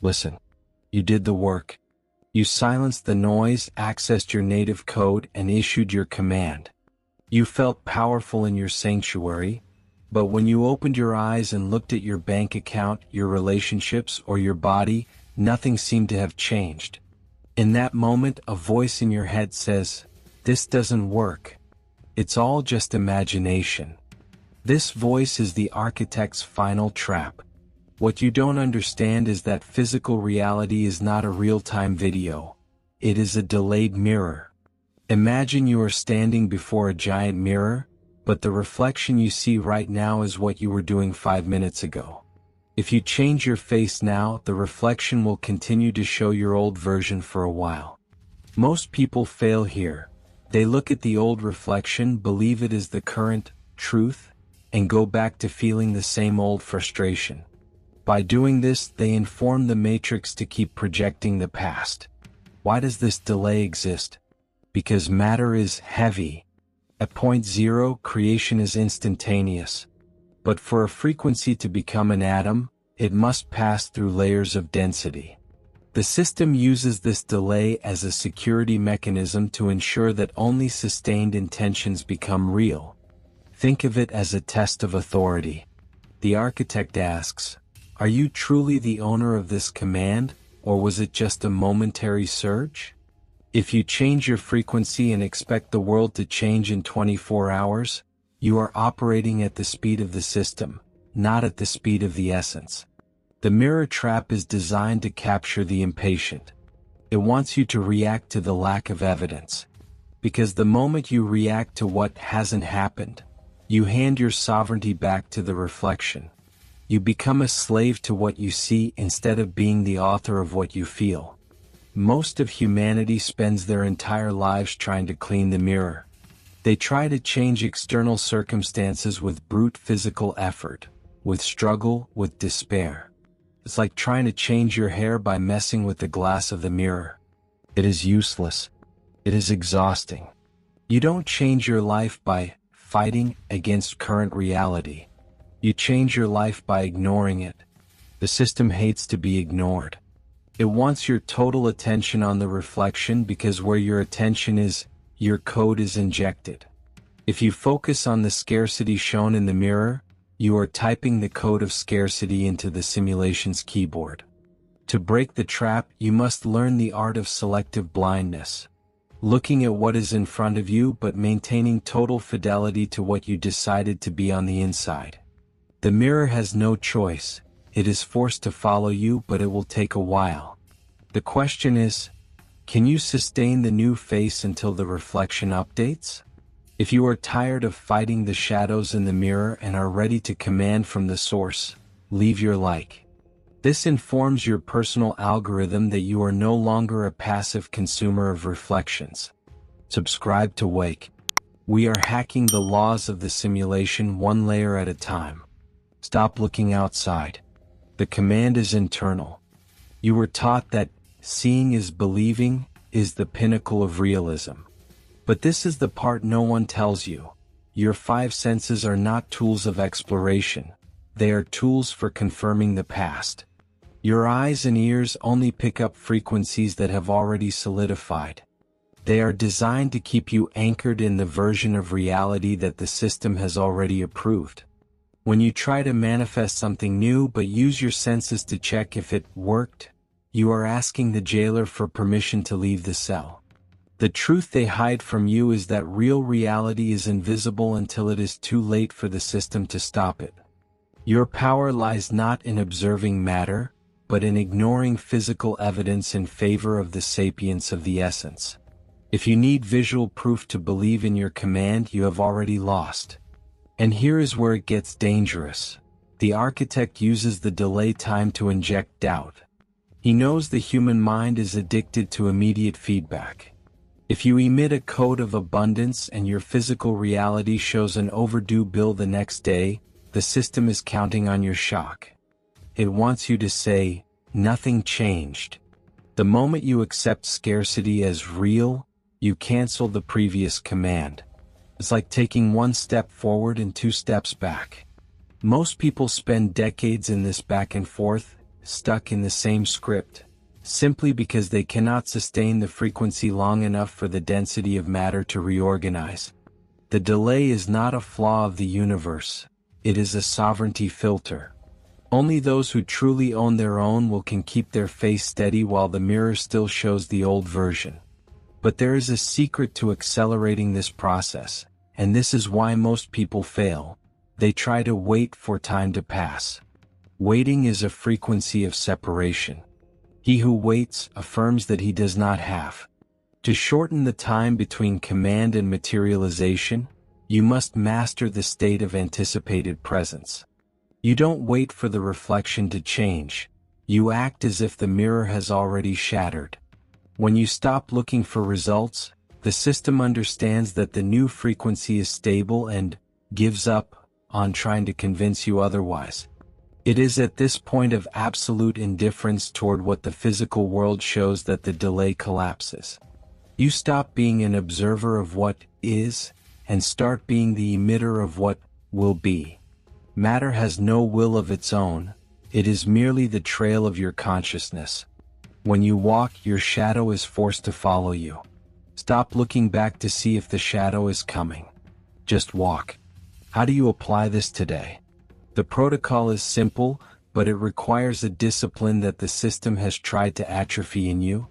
Listen. You did the work. You silenced the noise, accessed your native code, and issued your command. You felt powerful in your sanctuary, but when you opened your eyes and looked at your bank account, your relationships, or your body, nothing seemed to have changed. In that moment, a voice in your head says, "This doesn't work. It's all just imagination." This voice is the architect's final trap. What you don't understand is that physical reality is not a real-time video. It is a delayed mirror. Imagine you are standing before a giant mirror, but the reflection you see right now is what you were doing 5 minutes ago. If you change your face now, the reflection will continue to show your old version for a while. Most people fail here. They look at the old reflection, believe it is the current truth, and go back to feeling the same old frustration. By doing this, they inform the matrix to keep projecting the past. Why does this delay exist? Because matter is heavy. At point zero, creation is instantaneous. But for a frequency to become an atom, it must pass through layers of density. The system uses this delay as a security mechanism to ensure that only sustained intentions become real. Think of it as a test of authority. The architect asks, "Are you truly the owner of this command, or was it just a momentary surge?" If you change your frequency and expect the world to change in 24 hours, you are operating at the speed of the system, not at the speed of the essence. The mirror trap is designed to capture the impatient. It wants you to react to the lack of evidence. Because the moment you react to what hasn't happened, you hand your sovereignty back to the reflection. You become a slave to what you see instead of being the author of what you feel. Most of humanity spends their entire lives trying to clean the mirror. They try to change external circumstances with brute physical effort, with struggle, with despair. It's like trying to change your hair by messing with the glass of the mirror. It is useless. It is exhausting. You don't change your life by fighting against current reality. You change your life by ignoring it. The system hates to be ignored. It wants your total attention on the reflection because where your attention is, your code is injected. If you focus on the scarcity shown in the mirror, you are typing the code of scarcity into the simulation's keyboard. To break the trap, you must learn the art of selective blindness. Looking at what is in front of you but maintaining total fidelity to what you decided to be on the inside. The mirror has no choice. It is forced to follow you, but it will take a while. The question is, can you sustain the new face until the reflection updates? If you are tired of fighting the shadows in the mirror and are ready to command from the source, leave your like. This informs your personal algorithm that you are no longer a passive consumer of reflections. Subscribe to Wake. We are hacking the laws of the simulation one layer at a time. Stop looking outside. The command is internal. You were taught that seeing is believing is the pinnacle of realism. But this is the part no one tells you. Your 5 senses are not tools of exploration. They are tools for confirming the past. Your eyes and ears only pick up frequencies that have already solidified. They are designed to keep you anchored in the version of reality that the system has already approved. When you try to manifest something new but use your senses to check if it worked, you are asking the jailer for permission to leave the cell. The truth they hide from you is that real reality is invisible until it is too late for the system to stop it. Your power lies not in observing matter, but in ignoring physical evidence in favor of the sapience of the essence. If you need visual proof to believe in your command, you have already lost. And here is where it gets dangerous. The architect uses the delay time to inject doubt. He knows the human mind is addicted to immediate feedback. If you emit a code of abundance and your physical reality shows an overdue bill the next day, the system is counting on your shock. It wants you to say, "Nothing changed." The moment you accept scarcity as real, you cancel the previous command. It's like taking 1 step forward and 2 steps back. Most people spend decades in this back and forth, stuck in the same script, simply because they cannot sustain the frequency long enough for the density of matter to reorganize. The delay is not a flaw of the universe, it is a sovereignty filter. Only those who truly own their own will can keep their face steady while the mirror still shows the old version. But there is a secret to accelerating this process, and this is why most people fail. They try to wait for time to pass. Waiting is a frequency of separation. He who waits affirms that he does not have. To shorten the time between command and materialization, you must master the state of anticipated presence. You don't wait for the reflection to change. You act as if the mirror has already shattered. When you stop looking for results, the system understands that the new frequency is stable and gives up on trying to convince you otherwise. It is at this point of absolute indifference toward what the physical world shows that the delay collapses. You stop being an observer of what is, and start being the emitter of what will be. Matter has no will of its own, it is merely the trail of your consciousness. When you walk, your shadow is forced to follow you. Stop looking back to see if the shadow is coming. Just walk. How do you apply this today? The protocol is simple, but it requires a discipline that the system has tried to atrophy in you.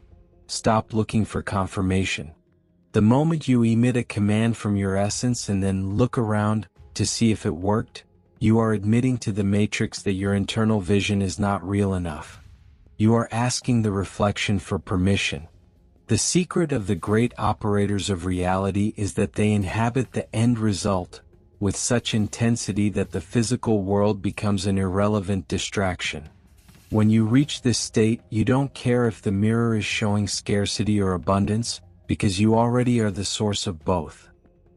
Stop looking for confirmation. The moment you emit a command from your essence and then look around to see if it worked, you are admitting to the matrix that your internal vision is not real enough. You are asking the reflection for permission. The secret of the great operators of reality is that they inhabit the end result with such intensity that the physical world becomes an irrelevant distraction. When you reach this state, you don't care if the mirror is showing scarcity or abundance, because you already are the source of both.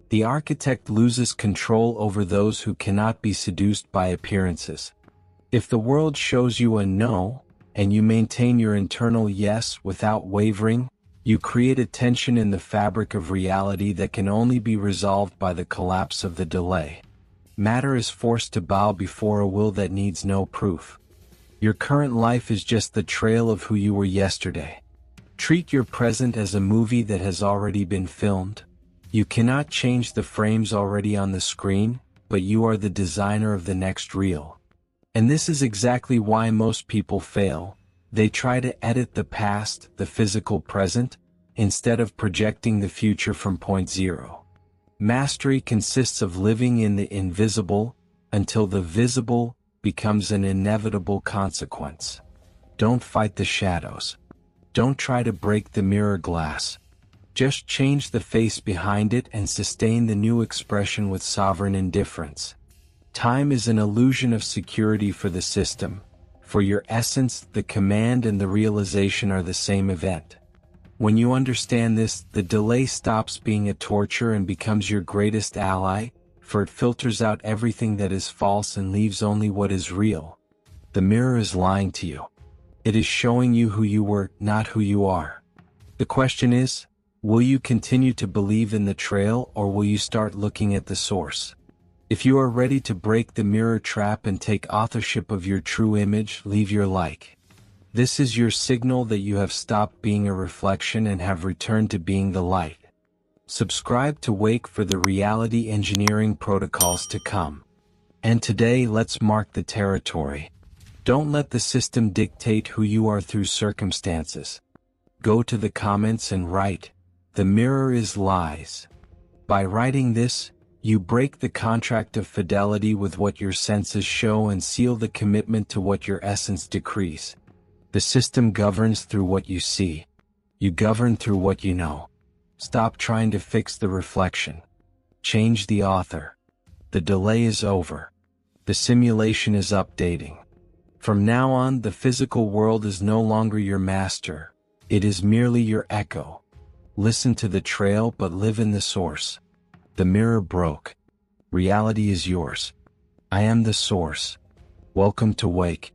The architect loses control over those who cannot be seduced by appearances. If the world shows you a no, and you maintain your internal yes without wavering, you create a tension in the fabric of reality that can only be resolved by the collapse of the delay. Matter is forced to bow before a will that needs no proof. Your current life is just the trail of who you were yesterday. Treat your present as a movie that has already been filmed. You cannot change the frames already on the screen, but you are the designer of the next reel. And this is exactly why most people fail. They try to edit the past, the physical present, instead of projecting the future from point zero. Mastery consists of living in the invisible until the visible becomes an inevitable consequence. Don't fight the shadows. Don't try to break the mirror glass. Just change the face behind it and sustain the new expression with sovereign indifference. Time is an illusion of security for the system. For your essence, the command and the realization are the same event. When you understand this, the delay stops being a torture and becomes your greatest ally, for it filters out everything that is false and leaves only what is real. The mirror is lying to you. It is showing you who you were, not who you are. The question is, will you continue to believe in the trail, or will you start looking at the source? If you are ready to break the mirror trap and take authorship of your true image, leave your like. This is your signal that you have stopped being a reflection and have returned to being the light. Subscribe to Wake for the reality engineering protocols to come. And today, let's mark the territory. Don't let the system dictate who you are through circumstances. Go to the comments and write, "The mirror is lies." By writing this, you break the contract of fidelity with what your senses show and seal the commitment to what your essence decrees. The system governs through what you see. You govern through what you know. Stop trying to fix the reflection. Change the author. The delay is over. The simulation is updating. From now on, the physical world is no longer your master. It is merely your echo. Listen to the trail but live in the source. The mirror broke. Reality is yours. I am the source. Welcome to Wake.